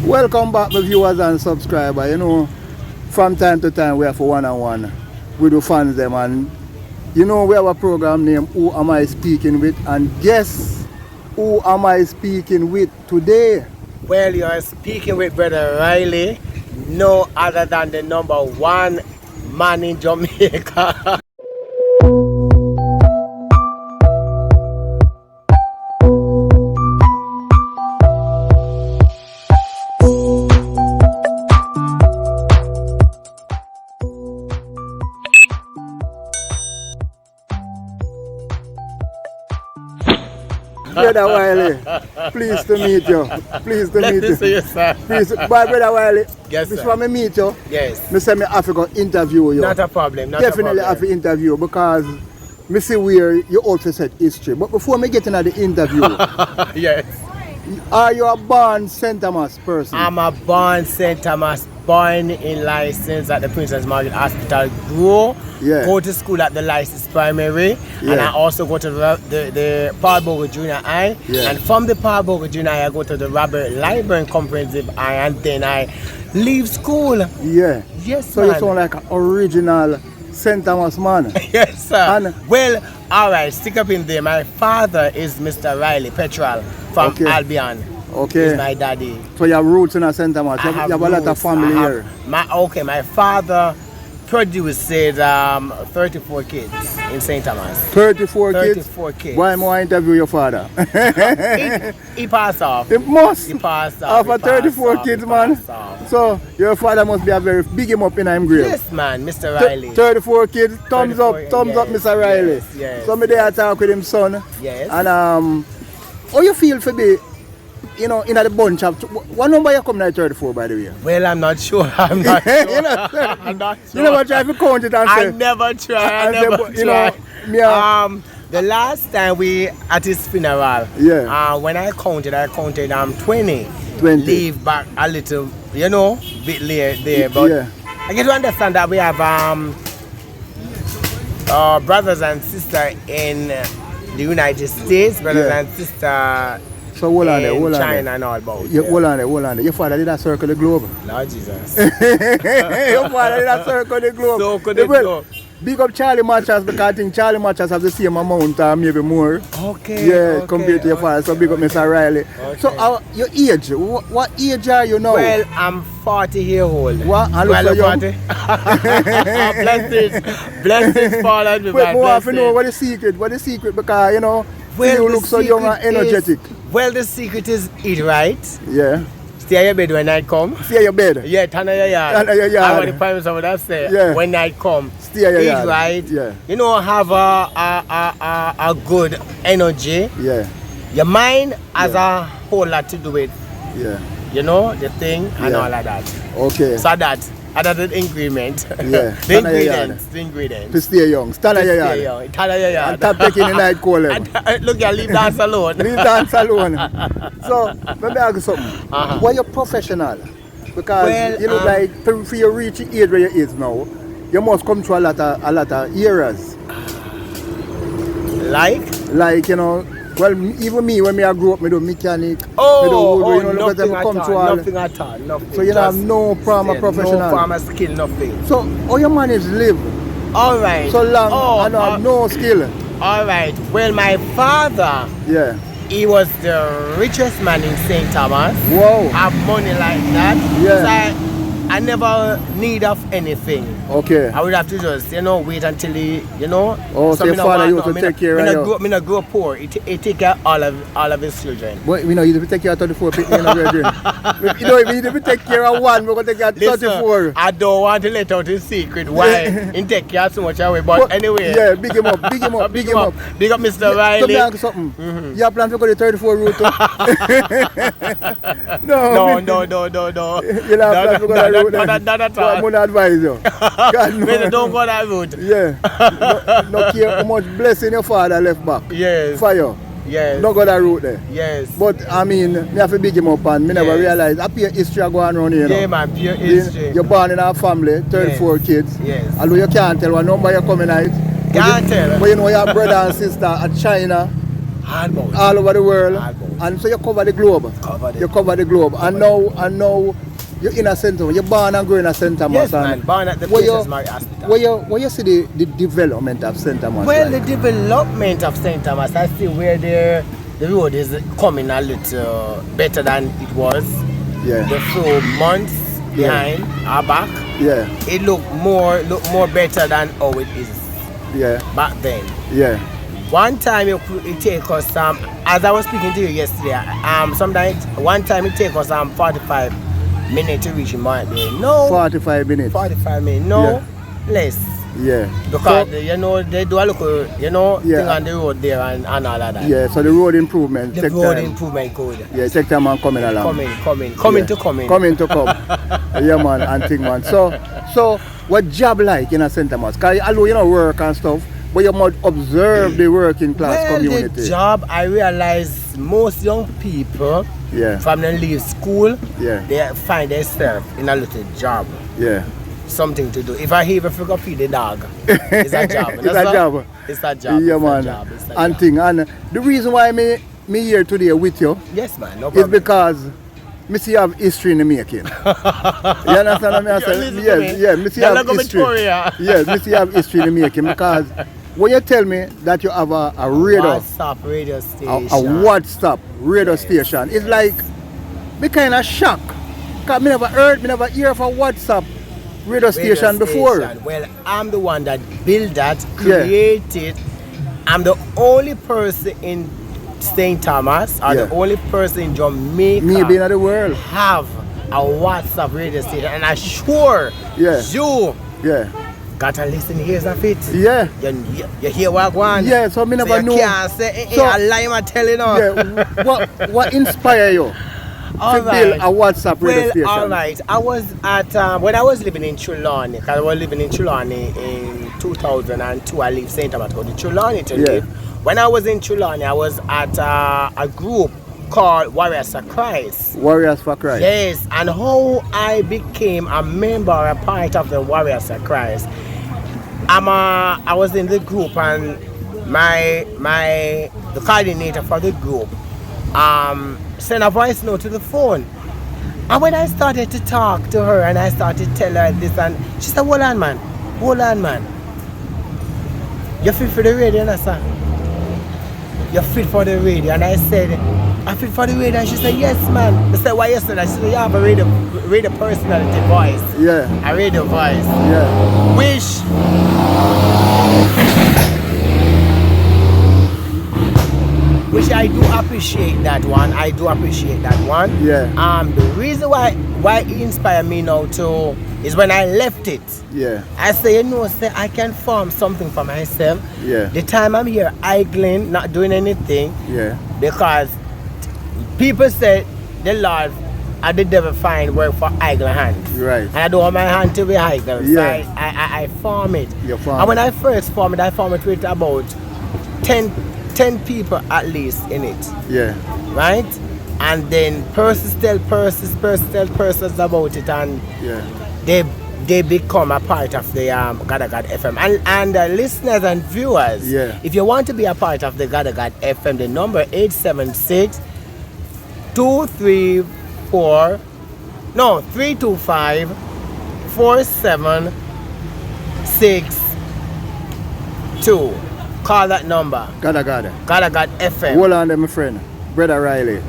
Welcome back, my viewers and subscribers. You know, from time to time we have a one-on-one with the fans them, and you know we have a program named Who Am I Speaking With? And guess who am I speaking with today? Well, you are speaking with Brother Riley, no other than the #1 man in Jamaica. Brother Wiley, pleased to meet you. Pleased to meet you. See you, sir. Please, bye, Brother Wiley. Yes, sir. Before I meet you, Yes. I say I have to go interview you. Not a problem. Definitely have to interview because I see where you also said history. But before I get into the interview, Yes. are you a born St.Thomas person? I'm a born St. Thomas, born in license at the Princess Margaret Hospital, go to school at the license primary, and I also go to the Paul Bogle Junior High, and from the Paul Bogle Junior High I go to the Robert Library Comprehensive High, and then I leave school. Yeah. Yes, so you sound like an original St. Thomas man. Yes, sir. And well, alright, stick up in there. My father is Mr. Riley Petrol from Albion. Okay. He's my daddy. So you have roots in a St. Thomas. You have a lot of family here. My father produced 34 kids in St. Thomas. 34 kids? 34 kids. Why am I interview your father? he passed off. He must. He passed off. After 34 kids, man. So your father must be a very big him up in him grave. Yes, man, Mr. Riley. 34 kids. Thumbs up, Mr. Riley. Yes. So me there talk with him son. Yes. And how you feel for be, you know, in the bunch of, what number you come at 34 by the way? Well, I'm not sure. I'm not sure. I'm not sure. You never try to count it and say. I never try. You know, the last time we at his funeral, when I counted 20. 20. Leave back a little, you know, bit later there. But I get to understand that we have brothers and sisters in the United States, brothers and sisters. So hold on there, hold on China there. and all about. Hold on there. Your father did that circle the globe. Lord Jesus. Your father did that circle the globe. So could it go? Big up Charlie Matches because I think Charlie Matches have the same amount or maybe more. Okay. Yeah, compared to your father. So big up Mr. Riley. Okay. So your age, what age are you now? Well, I'm 40 years old. What? I look so young. Blessings fall me. But more have to know what the secret because you know you look so young and energetic. Well, the secret is eat right. Yeah. Stay at your bed when night come. Stay at your bed? Yeah, turn on your yard. Turn on your yard. I want the parents of that say when night come. Stay at your yard. Eat right. Yeah. You know, have a good energy. Yeah. Your mind has a whole lot to do with you know, the thing and all of that. Okay. So that other ingredient. Yeah. The ingredients. To stay young. Stand at your yard. Stand at your yard. And stop taking the night call. Look, you leave dance alone. Leave dance alone. So, let me ask you something. Why you professional? Because you look like, for you reach the age where you is now, you must come through a lot of eras. Like, you know, well, even me, when I grew up, I do mechanic. Nothing at all. Nothing. So you have no farmer professional? No farmer skill, nothing. So how you manage to live? Alright. So long and have no skill? Alright. Well, my father, he was the richest man in St. Thomas. Wow. Have money like that. Yeah. So I never need of anything. Okay. I would have to just, wait until he, Oh, so your father used to take care of you? I grow up poor. He take care of all of his children. But you know, you take care of 34 people in the You know, if you take care of one, we're going to take care of 34. Listen, I don't want to let out his secret why he take care of so much away. But anyway. Yeah, big him up. Big up Mr. Riley. Tell me ask something. You have planned to go to the 34 route too? No. You have planned to go that route then? Not at all. I'm going to advise you. God, no. Don't go that route. Yeah. No care how much blessing your father left back. Yes. For you. Yes. Not go that route there. Yes. But I mean, me have to big him up and me never realize a pure history going around here. Yeah, man, pure history. You're born in a family, 34 kids. Yes. Although you can't tell what number you're coming out. Can't tell. But you know you have brother and sister at China. Almost. All over the world. Almost. And so you cover the globe. You cover the globe. And now you're in a St. Thomas. You're born and grown in a St. Thomas. Yes, man. Born at the Princess Mary Hospital. Where you see the development of St. Thomas? Well, the development of St. Thomas, I see where the road is coming a little better than it was. Yeah. The few months behind our back. Yeah. It look more better than how it is. Yeah. Back then. Yeah. One time it take us as I was speaking to you yesterday, sometimes one time it take us 45 minutes to reach Monday. No. 45 minutes. 45 minutes. No. Less. Yeah. Because they do a look, thing on the road there and all of that. Yeah, so the road improvement. The road improvement good. Yeah, take time and coming along. Coming to come. Coming to come. Yeah, man, and thing, man. So what job like in a St. Thomas? Because although work and stuff, but you must observe the working class community. The job, I realize most young people from them leave school, they find themselves in a little job. Yeah. Something to do. If I even forgot to feed the dog, it's a job. It's a job. It's a job. Yeah, man. And thing. And the reason why me here today with you, yes, man, no problem, is because me see you have history in the making. You understand what I say? Yes, me see you have history. Yes, me see you have history in the making, because when you tell me that you have a WhatsApp radio station, a WhatsApp radio station, it's like me kind of shocked. Because me never hear of a WhatsApp radio station before. Well, I'm the one that built that, created. I'm the only person in St. Thomas, or the only person in Jamaica, maybe in the world, have a WhatsApp radio station, and I'm sure you got to listen here's of it. Yeah. You hear what I want. Yeah, so me never know. You can't say, I lie, I'm telling you. Yeah, what inspire you? To build a WhatsApp radio station. All right. I was at when I was living in Trelawney, because I was living in Trelawney in 2002. I left St. Thomas to go to Trelawney to live. When I was in Trelawney, I was at a group called Warriors for Christ. Warriors for Christ. Yes, and how I became a member, a part of the Warriors for Christ. I was in the group, and the coordinator for the group send a voice note to the phone. And when I started to talk to her and I started to tell her this, and she said, hold on man. You fit for the radio, no, sir? You fit for the radio? And I said, I fit for the radio. And she said, yes, man. I said, why yesterday? She said, you have a radio personality voice. Yeah. A radio voice. Yeah. Which I do appreciate that one. Yeah. The reason why it inspired me now too is when I left it. Yeah. I say, I can form something for myself. Yeah. The time I'm here idling, not doing anything. Yeah. Because people say the Lord and the devil find work for idle hands. Right. And I don't want my hand to be idle. Yeah. So I form it. You form and when I first form it, I form it with about 10 people at least in it. Yeah. Right? And then persons tell persons about it, and they become a part of the God FM. And listeners and viewers, if you want to be a part of the God FM, the number 325-4762. Call that number. God FM. Hold on there, my friend. Brother Riley.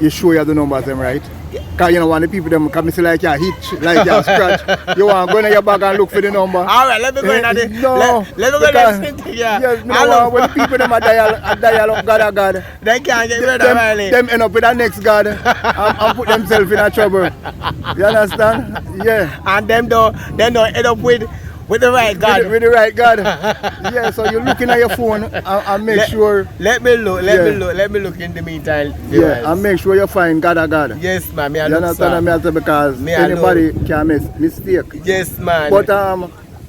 You sure you have the numbers them right? Because you know when the people them come see like you hitch, like you scratch. You want to go in your bag and look for the number. Alright, let me go in there. Let me go listen to you. Yes, when the people them dial up God. They can't get rid of Riley. Them end up with the next God and put themselves in a trouble. You understand? Yeah. And them don't end up with the right God. With the right God. Yeah, so you're looking at your phone and make sure. Let me look in the meantime. Yeah, and make sure you find God. Yes, man. You understand what I mean? Because anybody can make mistake. Yes, man. But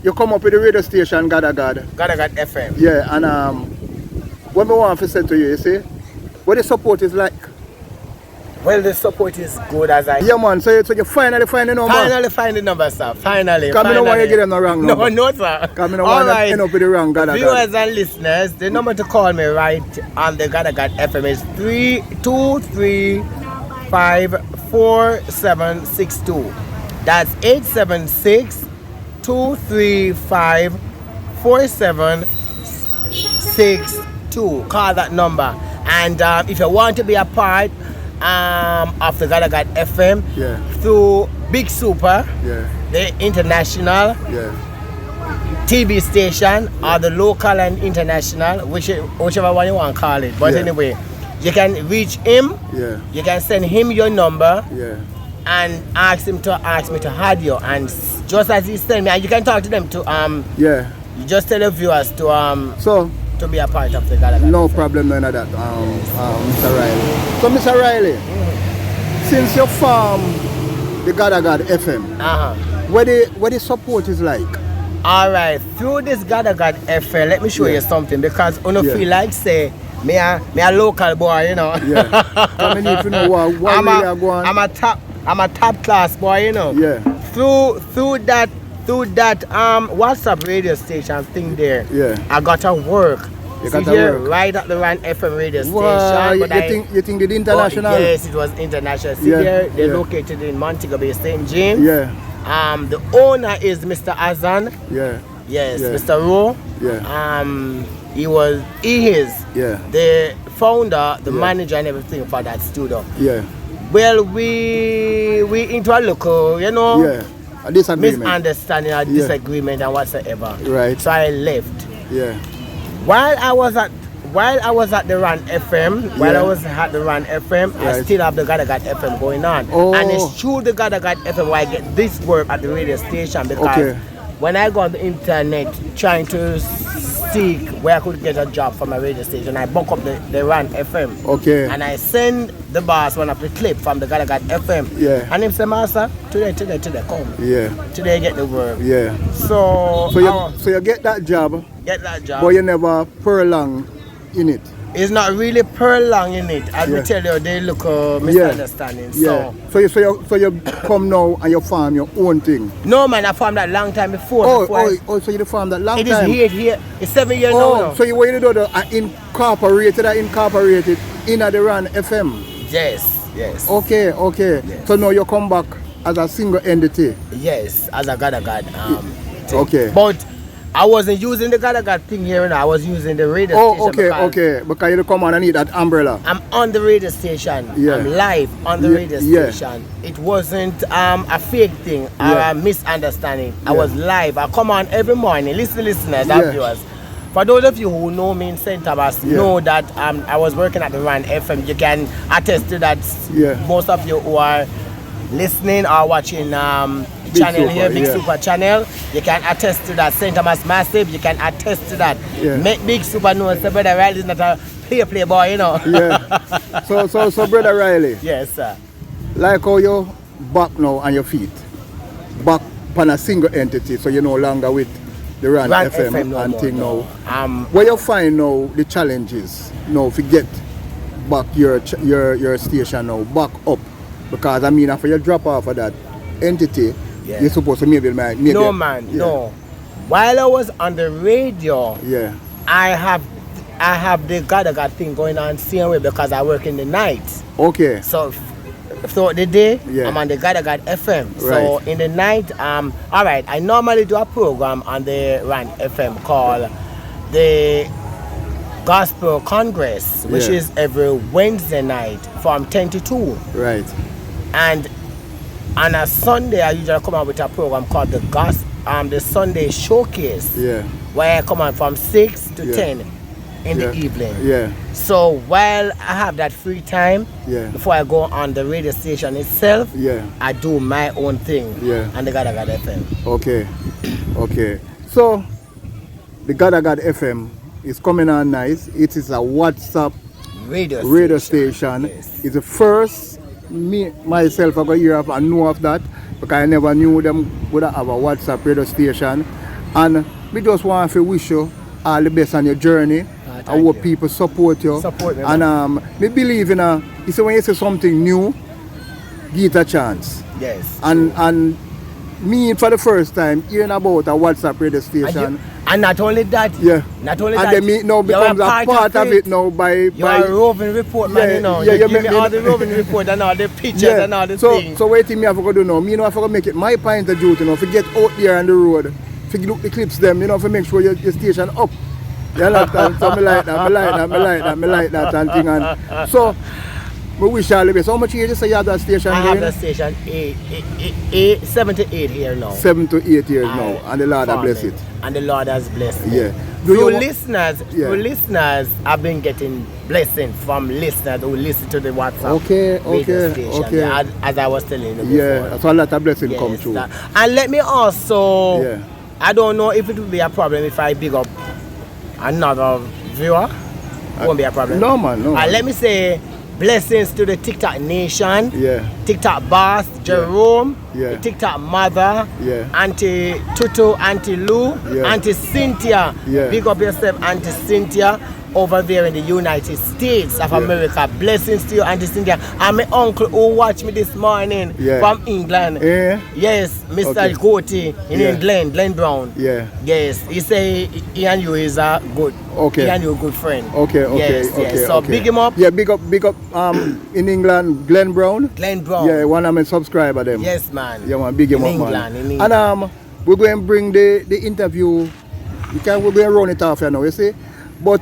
you come up with the radio station God FM. Yeah, and what I want to say to you, you see, what the support is like. Well, the support is good as I... Yeah, man. So you finally find the number? Finally find the number, sir. Finally. Come in want you get them the wrong number. No, sir. Come in want to end up with the wrong God. Viewers and listeners, the number to call me right on the God FM is 323-54762. That's 876-235-4762. Call that number. And if you want to be a part of the God FM through Big Super, the international TV station, or the local and international, whichever one you want to call it. But anyway, you can reach him. You can send him your number and ask him to ask me to add you. And just as he sent me, and you can talk to them to you just tell the viewers to to be a part of the God. No problem, none of that, Mr. Riley. So, Mr. Riley, since you form the God FM, what the support is like? All right, through this God FM, let me show you something, because I don't feel like say me a local boy, you know. I mean, if you know what I'm a top class boy, you know. Through that WhatsApp radio station thing there, I got to work. Right at the Rand FM radio station. You think the international? Yes, it was international. See there, they're located in Montego Bay, St. James. The owner is Mr. Azan. Yes, Mr. Rowe. He is the founder, the manager and everything for that studio. Well, we into a local, you know, a disagreement. Misunderstanding or disagreement and whatsoever. So I left. While I was at the Rand FM, I still have the God FM going on. And it's through the God FM where I get this work at the radio station, because when I go on the internet trying to seek where I could get a job for my radio station, I book up the Rand FM. And I send the boss one of the clip from the God FM. And him say, Master, today, come. Today get the work. So you get that job. But you never prolong in it. It's not really prolong in it. As we tell you, they look misunderstanding. So you come now and you farm your own thing. No man, I farmed that long time before. So you farmed that long time? It is here. It's 7 years now. So you want to do incorporated in the Rand FM? Yes. Okay. Yes. So now you come back as a single entity? Yes, as a God. Okay. But I wasn't using the God thing here, and I was using the radio station. Because you come on and need that umbrella. I'm on the radio station. I'm live on the radio station. It wasn't a fake thing or a misunderstanding. I was live. I come on every morning. Listeners and viewers. For those of you who know me in St. Thomas, know that I was working at the Rand FM. You can attest to that. Most of you who are listening or watching channel here, Big Super channel, you can attest to that. St. Thomas Massive, you can attest to that. Make Big Super know the Brother Riley is not a play boy, you know. So Brother Riley. Yes, sir. Like how you back now on your feet, back on a single entity, so you're no longer with the Rand FM and thing now. Where you find now the challenges now to get back your station now, back up, because I mean after you drop off of that entity, you're supposed to maybe no. While I was on the radio, I have the God thing going on same way, because I work in the night. So throughout the day, I'm on the God FM. So in the night, all right, I normally do a program on the Rand FM called the Gospel Congress, which is every Wednesday night from 10 to 2. And on a Sunday, I usually come out with a program called the Sunday Showcase, where I come out from 6 to 10 in the evening. So while I have that free time, before I go on the radio station itself, I do my own thing on the God FM. Okay. So the God FM is coming on nice. It is a WhatsApp radio station. It's the first myself I got hear of and know of that, because I never knew them would have a WhatsApp radio station. And we just want to wish you all the best on your journey. I hope people support you. Support me, and me believe in you say when you say something new, give it a chance. Yes. And me for the first time hearing about a WhatsApp radio station. And not only that, not only that, then me now becomes a part of it now by you're a roving report man, you know. You give me all the roving report and all the pictures and all the things. So what me have to do now? Me know I have to make it my point of duty, you know, to get out there on the road, to look the clips them, you know, to make sure your station up. You understand? So me like that and thing and so we wish all the best. How much years you say you have that station? I have that station 7 to 8 here now. 7 to 8 years now, and the Lord has blessed it. And the Lord has blessed me. Yeah. Through listeners, I've been getting blessings from listeners who listen to the WhatsApp radio station. Yeah, as I was telling you before. Yeah, so a lot of blessings come true. And let me also, I don't know if it will be a problem if I big up another viewer. It won't be a problem. No man, no. And let me say, blessings to the TikTok Nation, TikTok Boss, Jerome, the TikTok Mother, Auntie Tutu, Auntie Lou, Auntie Cynthia. Big up yourself, Auntie Cynthia, over there in the United States of America. Blessings to you, Auntie Cynthia. And my uncle who watched me this morning from England. Yes, Mr. Goatee in Glenn Brown. Yes, he say he and you is a good. He and you a good friend. So big him up. Yeah, big up in England, Glenn Brown. Glenn Brown. Yeah, one of my subscriber them. Yes man. Yeah man, big him up man. In England. And we're going to bring the interview. We're going to run it off here now, you see. But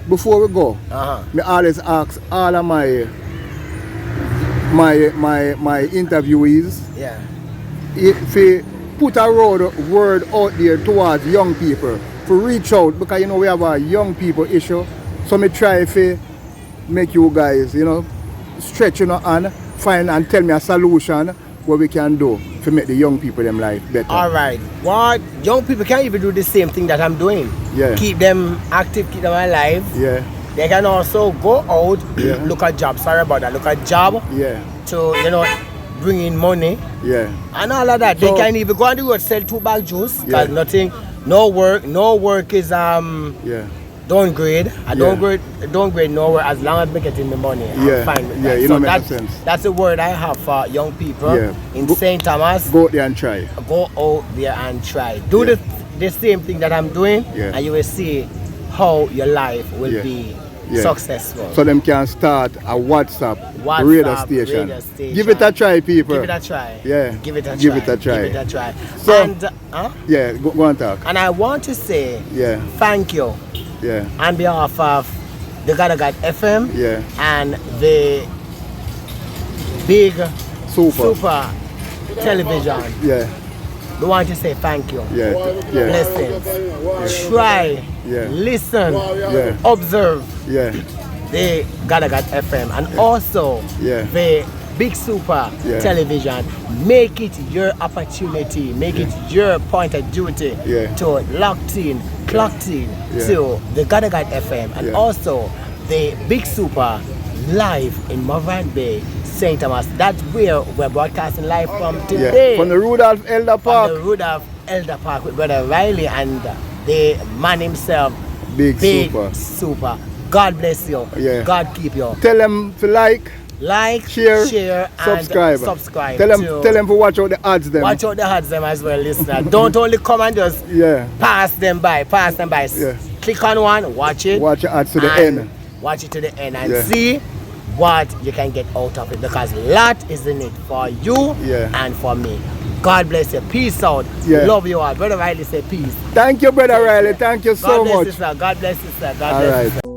before we go, me always ask all of my interviewees if we put a word out there towards young people to reach out, because you know we have a young people issue. So me try to make you guys, you know, stretch your hand, find and tell me a solution what we can do to make the young people them life better. Alright. What young people can even do the same thing that I'm doing. Keep them active, keep them alive. They can also go out, look at jobs. Sorry about that. Look at job. To, you know, bring in money. And all of that. So, they can even go on the road, sell 2-bag juice. Because nothing, no work is downgrade. I downgrade nowhere as long as we get in the money. I'm fine with that. You know, makes sense. That's the word I have for young people in St. Thomas. Go out there and try. Go out there and try. Do the same thing that I'm doing, and you will see how your life will be successful. So them can start a WhatsApp radio station. Give it a try, people. Give it a try. Give it a try. Give it a try. Give it a try. So, and go on talk. And I want to say thank you. On behalf of the God FM and the big super television. We want to say thank you. Blessings. Try, listen, observe the God FM and also the big super television. Make it your opportunity, make it your point of duty to locked in to the God FM and also the big super live in Morvan Bay, St. Thomas. That's where we're broadcasting live from today. From the Rudolph Elder Park. From the Rudolph Elder Park with Brother Riley and the man himself, Big Super. God bless you. God keep you. Tell them to like, share and subscribe. Tell them to watch out the ads them. Watch out the ads them as well, listener. Don't only come and just pass them by. Click on one, watch it. Watch the ads to the end. Watch it to the end and see what you can get out of it, because lot is in it for you and for me. God bless you. Peace out. Love you all. Brother Riley say peace. Thank you, Brother Riley. Thank you so much. God bless you, sir. God bless you, sir. God bless you, sir.